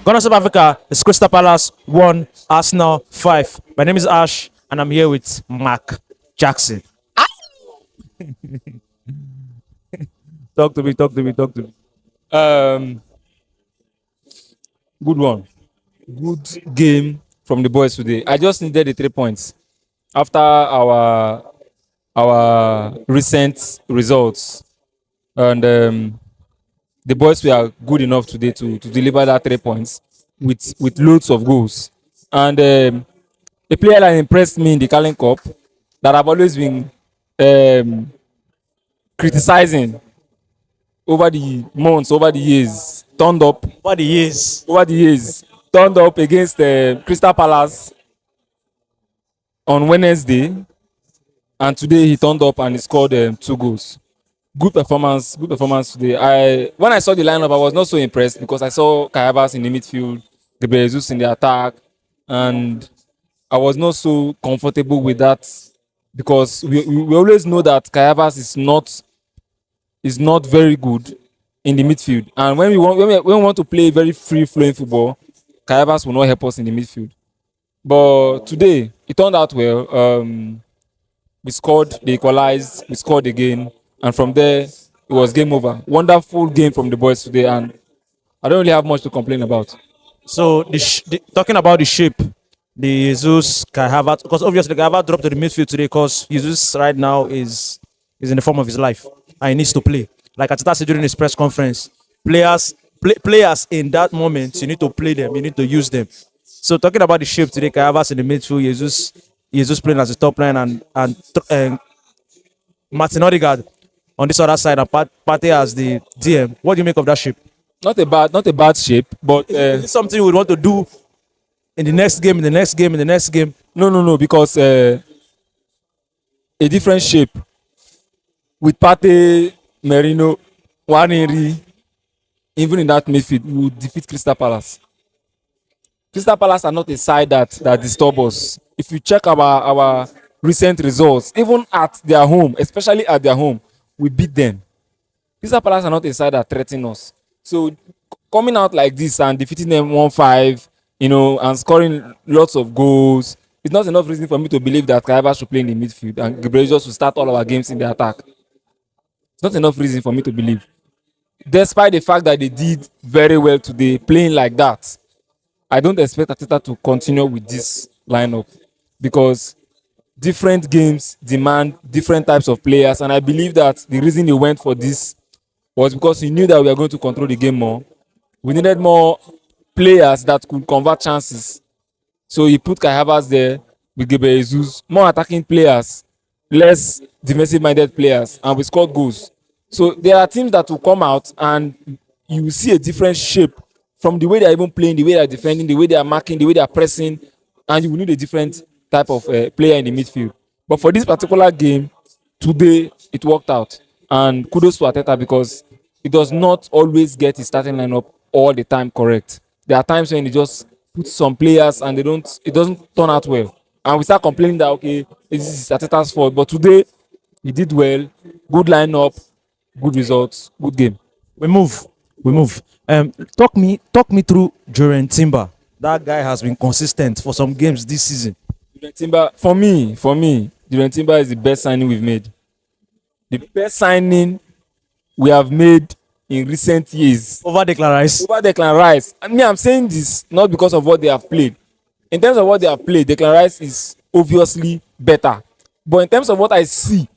Corner South Africa is Crystal Palace 1, Arsenal 5. My name is Ash, and I'm here with Mark Jackson. Talk to me, talk to me, talk to me. Um, Good one. Good game from the boys today. I just needed the 3 points after our recent results, and the boys were good enough today to deliver that 3 points with loads of goals. And a player that impressed me in the Carling Cup that I've always been um, criticizing over the months, over the years, turned up What the years? over the years, turned up against Crystal Palace on Wednesday, and today he turned up and he scored 2 goals. Good performance today. When I saw the lineup, I was not so impressed because I saw Kai Havertz in the midfield, Gabriel Jesus in the attack, and I was not so comfortable with that because we always know that Kai Havertz is not very good in the midfield, and when we want to play very free flowing football, Kai Havertz will not help us in the midfield. But today it turned out well. We scored, they equalized, we scored again, and from there it was game over. Wonderful game from the boys today, and I don't really have much to complain about. So, talking about the shape, the Jesus Kai Havertz, because obviously Kai Havertz dropped to the midfield today because Jesus right now is in the form of his life and he needs to play. Like Arteta said during his press conference, players in that moment, you need to play them, you need to use them. So, talking about the shape today, Kai Havertz in the midfield, Jesus playing as a top line, and Martin Odegaard on this other side, and Partey as the DM. What do you make of that shape? Not a bad shape, but Is this something we want to do in the next game, in the next game, in the next game? no, because a different shape with Partey, Merino, Waneri, even in that midfield, we will defeat Crystal Palace. Crystal Palace are not a side that disturb us. If you check our recent results, even at their home, especially at their home, we beat them. Crystal Palace are not a side that threaten us. So coming out like this and defeating them 1-5, and scoring lots of goals, it's not enough reason for me to believe that Kai Havertz should play in the midfield and Gabriel Jesus will start all our games in the attack. It's not enough reason for me to believe. Despite the fact that they did very well today, playing like that, I don't expect Arteta to continue with this lineup because different games demand different types of players, and I believe that the reason he went for this was because he knew that we were going to control the game more. We needed more players that could convert chances. So he put Kai Havertz there with Gabriel Jesus, more attacking players, less defensive-minded players, and we scored goals. So there are teams that will come out and you will see a different shape from the way they are even playing, the way they are defending, the way they are marking, the way they are pressing, and you will need a different type of player in the midfield. But for this particular game, today it worked out. And kudos to Arteta because he does not always get his starting lineup all the time correct. There are times when he just puts some players and it doesn't turn out well. And we start complaining that okay, this is Arteta's fault. But today he did well, good lineup, good results, good game. We move. Talk me through Jurgen Timber. That guy has been consistent for some games this season. Jurgen Timber, for me, Jurgen Timber is the best signing we've made. The best signing we have made in recent years. Over Declan Rice. Over Declan Rice. I mean, I'm saying this not because of what they have played. In terms of what they have played, Declan Rice is obviously better. But in terms of what I see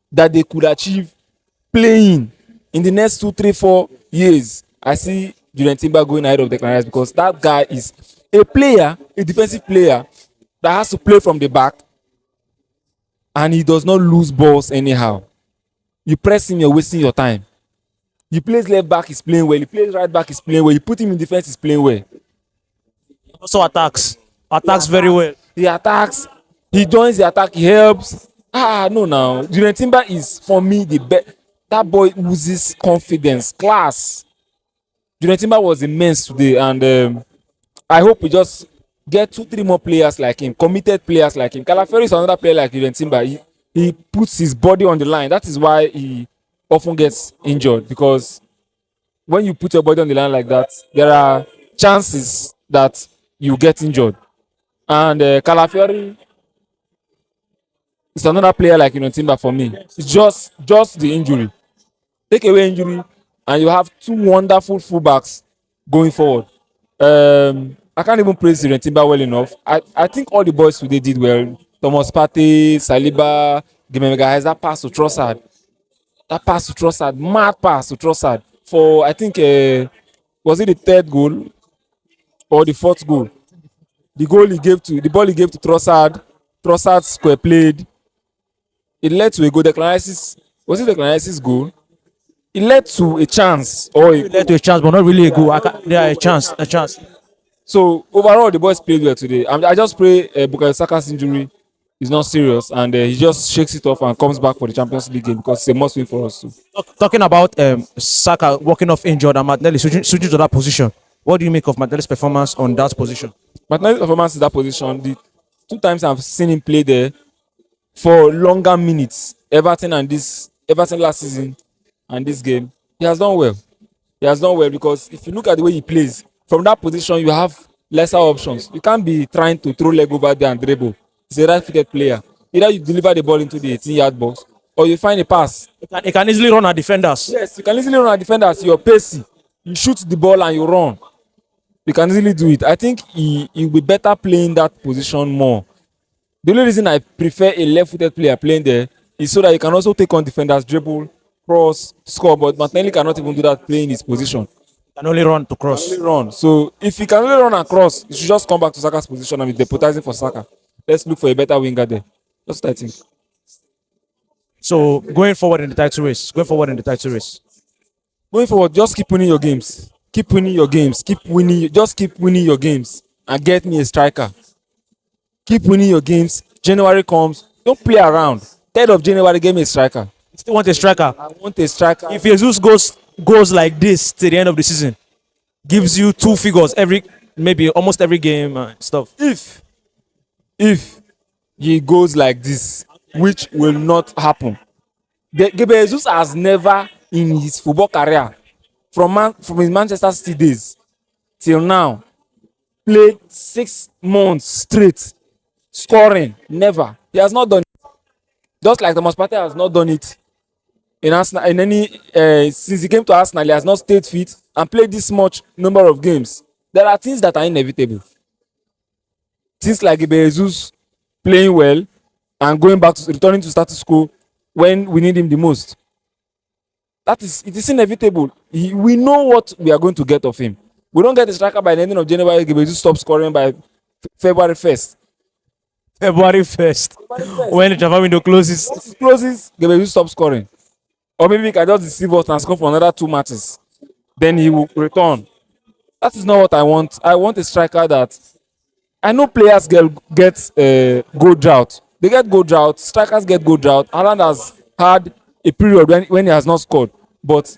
that they could achieve playing in the next 2, 3, 4 years, I see Jurgen Timber going ahead of Declan Rice because that guy is a player, a defensive player that has to play from the back and he does not lose balls anyhow. You press him, you're wasting your time. You plays left back, he's playing well. You plays right back, he's playing well. You put him in defense, he's playing well. Also attacks very well. He attacks, he joins the attack, he helps. No, now Jurgen Timber is for me the best. That boy oozes confidence, class. Jurgen Timber was immense today, and I hope we just get 2, 3 more players like him, committed players like him. Calafiori is another player like Jurgen Timber. He puts his body on the line. That is why he often gets injured, because when you put your body on the line like that, there are chances that you get injured. And Calafiori is another player like Timber for me. It's just the injury. Take away injury, and you have two wonderful fullbacks going forward. I can't even praise Timber well enough. I think all the boys today did well. Thomas Partey, Saliba, Gemega has that pass to Trossard. That pass to Trossard, mad pass to Trossard for I think was it the third goal or the fourth goal? The ball he gave to Trossard. Trossard square played. It led to a goal. Was it Declan Rice's goal? It led to a chance or a It led to a chance, but not really a goal. Yeah, a chance, a chance. So overall, the boys played well today. I just pray Bukayo Saka's injury is not serious and he just shakes it off and comes back for the Champions League game because it's a must win for us too. Talking about Saka walking off injured and Martinelli switching to that position. What do you make of Martinelli's performance on that position? Martinelli's performance in that position, the two times I've seen him play there for longer minutes, Everton last season and this game, he has done well. He has done well because if you look at the way he plays, from that position you have lesser options. You can't be trying to throw leg over there and dribble. He's a right-footed player. Either you deliver the ball into the 18-yard box or you find a pass. He can easily run at defenders. Yes, you can easily run at defenders. You're pacey. You shoot the ball and you run. You can easily do it. I think he will be better playing that position more. The only reason I prefer a left-footed player playing there is so that he can also take on defenders, dribble, cross, score. But Martinelli cannot even do that playing his position. Can only run to cross. Only run. So if he can only run and cross, he should just come back to Saka's position and be deputizing for Saka. Let's look for a better winger there. That's what I think. So going forward in the title race, Going forward, just keep winning your games. Keep winning your games. Just keep winning your games and get me a striker. Keep winning your games. January comes. Don't play around. 3rd of January, get me a striker. You still want a striker? I want a striker. If Jesus goes like this to the end of the season, gives you two figures maybe almost every game and stuff. If he goes like this, which will not happen, Gabriel Jesus has never in his football career from his Manchester City days till now played 6 months straight scoring. Never. He has not done it. Just like Thomas Partey has not done it in Arsenal in any since he came to Arsenal. He has not stayed fit and played this much number of games. There are things that are inevitable. Things like Jesus playing well and returning to status quo when we need him the most. It is inevitable. We know what we are going to get of him. We don't get a striker by the ending of January. Jesus stops scoring by February 1st. February 1st. When the transfer window closes. Once it closes, Jesus stops scoring. Or maybe he can just deceive us and score for another 2 matches. Then he will return. That is not what I want. I want a striker that I know players get goal drought. They get goal drought. Strikers get goal drought. Haaland has had a period when he has not scored, but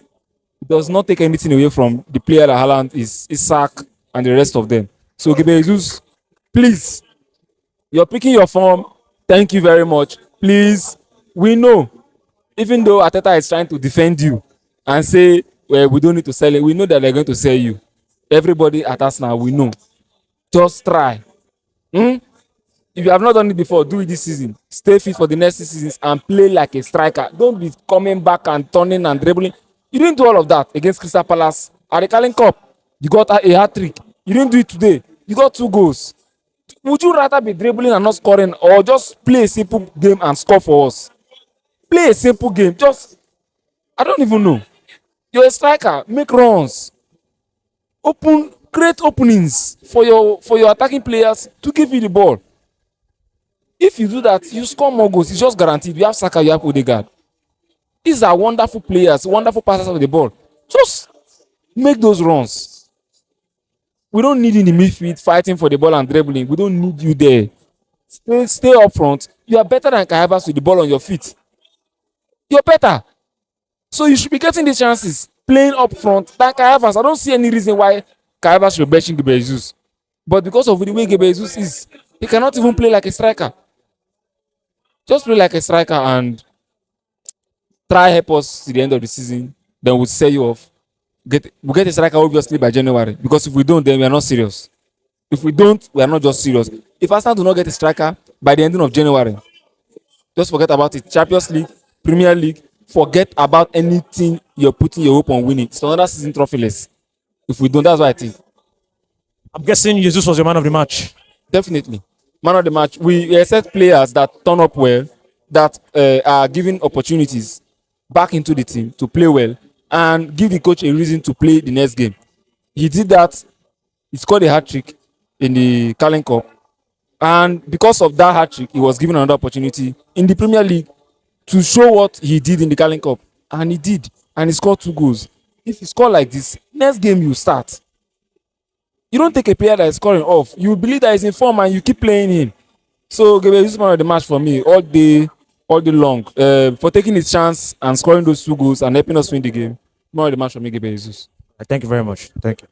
it does not take anything away from the player that Haaland is Isak and the rest of them. So Gabriel Jesus, please, you're picking your form. Thank you very much. Please, we know, even though Arteta is trying to defend you and say, well, we don't need to sell it, we know that they're going to sell you. Everybody at Arsenal, we know. Just try. If you have not done it before, do it this season. Stay fit for the next 6 seasons and play like a striker. Don't be coming back and turning and dribbling. You didn't do all of that against Crystal Palace at the Carling Cup. You got a hat-trick. You didn't do it today. You got 2 goals. Would you rather be dribbling and not scoring, or just play a simple game and score for us? Play a simple game. I don't even know. You're a striker. Make runs. Create openings for your attacking players to give you the ball. If you do that, you score more goals. It's just guaranteed. You have Saka, you have Odegaard. These are wonderful players, wonderful passers of the ball. Just make those runs. We don't need you in the midfield fighting for the ball and dribbling. We don't need you there. Stay up front. You are better than Kai Havertz with the ball on your feet. You're better. So you should be getting the chances playing up front than Kai Havertz. I don't see any reason why Kai Havertz should be benching Gabriel Jesus. But because of the way Gabriel Jesus is, he cannot even play like a striker. Just play like a striker and try help us to the end of the season. Then we'll sell you off. we get a striker obviously by January, because if we don't, then we are not serious. If we don't, we are not just serious. If Arsenal do not get a striker by the ending of January, just forget about it. Champions League, Premier League, forget about anything you're putting your hope on winning. It's another season trophyless. If we don't, that's what I think. I'm guessing Jesus was your man of the match. Definitely. Man of the match. We accept players that turn up well, that are given opportunities back into the team to play well, and give the coach a reason to play the next game. He did that. He scored a hat-trick in the Carling Cup. And because of that hat-trick, he was given another opportunity in the Premier League to show what he did in the Carling Cup. And he did. And he scored 2 goals. If he score like this, next game you start. You don't take a player that is scoring off. You believe that he's in form and you keep playing him. So Gabriel Jesus man of the match for me all day long. For taking his chance and scoring those 2 goals and helping us win the game. Man of the match for me, Gabriel Jesus. Thank you very much. Thank you.